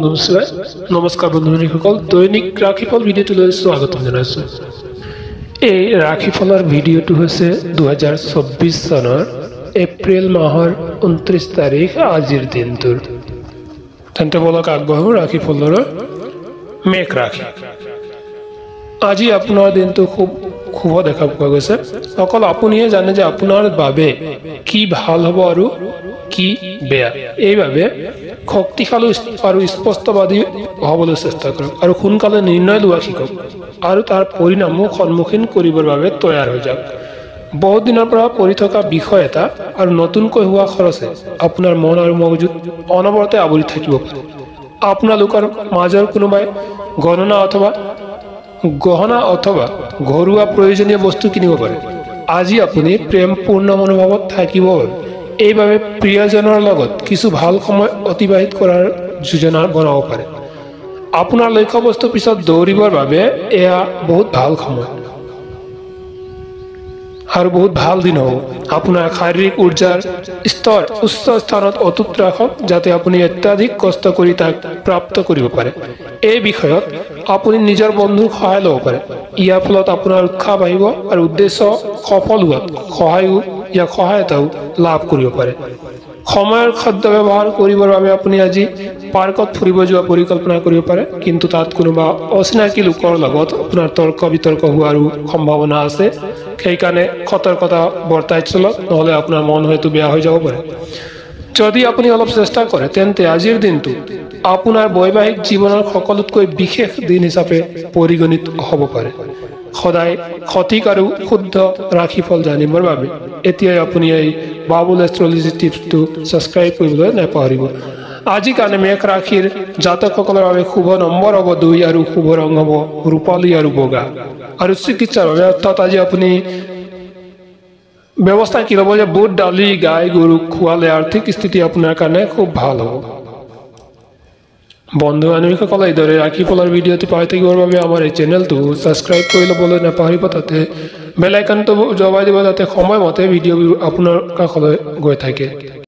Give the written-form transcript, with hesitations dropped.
নমস্কাৰ বন্ধুসকল, দৈনিক ৰাশিফল ভিডিঅ'টোলৈ স্বাগতম জনাইছোঁ। এই ৰাশিফলৰ ভিডিঅ'টো হৈছে 2024 চনৰ এপ্ৰিল মাহৰ 29 তাৰিখ আজিৰ দিনটোৰ। তেন্তে বলক আগবাঢ়ো ৰাশিফলৰ মেঘ ৰাশি। আজি আপোনাৰ দিনটো খুব শুভ দেখা পোৱা গৈছে। অকল আপুনিয়ে জানে যে আপোনাৰ বাবে কি ভাল হ'ব আৰু কি বেয়া। এইবাবে শক্তিশালী আৰু স্পষ্টবাদী হ'বলৈ চেষ্টা কৰক আৰু সোনকালে নিৰ্ণয় লোৱা শিকক আৰু তাৰ পৰিণামো সন্মুখীন কৰিবৰ বাবে তৈয়াৰ হৈ যাওক। বহুত দিনৰ পৰা পৰি থকা বিষয় এটা আৰু নতুনকৈ হোৱা খৰচে আপোনাৰ মন আৰু মগজুত অনবৰতে আৱৰি থাকিব পাৰে। আপোনালোকৰ মাজৰ কোনোবাই গহনা অথবা ঘৰুৱা প্ৰয়োজনীয় বস্তু কিনিব পাৰে। আজি আপুনি প্ৰেমপূৰ্ণ মনোভাৱত থাকিব পাৰে। এইবাবে প্ৰিয়জনৰ লগত কিছু ভাল সময় অতিবাহিত কৰাৰ যোজনা বনাব পাৰে। আপোনাৰ লক্ষ্যবস্তুৰ পিছত দৌৰিবৰ বাবে এয়া বহুত ভাল সময় আৰু বহুত ভাল দিন হ'ব। আপোনাৰ শাৰীৰিক উৰ্জাৰ স্তৰ উচ্চ স্থানত অটুট ৰাখক যাতে আপুনি অত্যাধিক কষ্ট কৰি তাক প্ৰাপ্ত কৰিব পাৰে। এই বিষয়ত আপুনি নিজৰ বন্ধুৰ সহায় ল'ব পাৰে। ইয়াৰ ফলত আপোনাৰ উৎসাহ বাঢ়িব আৰু উদ্দেশ্য সফল হোৱাত সহায়তাও লাভ কৰিব পাৰে। সময়ৰ সদ্ব্যৱহাৰ কৰিবৰ বাবে আপুনি আজি পাৰ্কত ফুৰিব যোৱা পৰিকল্পনা কৰিব পাৰে, কিন্তু তাত কোনোবা অচিনাকি লোকৰ লগত আপোনাৰ তৰ্ক বিতৰ্ক হোৱাৰো সম্ভাৱনা আছে। সেইকাৰণে সতৰ্কতা বৰ্তাই চলক, নহ'লে আপোনাৰ মন হয়তো বেয়া হৈ যাব পাৰে। যদি আপুনি অলপ চেষ্টা কৰে তেন্তে আজিৰ দিনটো আপোনাৰ বৈবাহিক জীৱনৰ সকলোতকৈ বিশেষ দিন হিচাপে পৰিগণিত হ'ব পাৰে। সদায় সঠিক আৰু শুদ্ধ ৰাশিফল জানিবৰ বাবে এতিয়াই আপুনি এই বাবুল এষ্ট্ৰলজি টিপছটো ছাবস্ক্ৰাইব কৰিবলৈ নাপাহৰিব। আজি কাৰণে মেঘ ৰাশিৰ জাতকসকলৰ বাবে শুভ নম্বৰ হ'ব 2 আৰু শুভ ৰং হ'ব ৰূপালী আৰু বগা। আৰু চিকিৎসাৰ বাবে অৰ্থাৎ আজি আপুনি ব্যৱস্থা কি ল'ব যে বুট দালি গাই গৰুক খোৱালে আৰ্থিক স্থিতি আপোনাৰ কাৰণে খুব ভাল হ'ব। বন্ধু বান্ধৱীসকলে এইদৰে ৰাশিফলৰ ভিডিঅ'টো পাই থাকিবৰ বাবে আমাৰ এই চেনেলটো ছাবস্ক্ৰাইব কৰি ল'বলৈ নাপাহৰিব। তাতে বেল আইকনটো দবাই দিব যাতে সময়মতে ভিডিঅ'বোৰ আপোনাৰ কাষলৈ গৈ থাকে।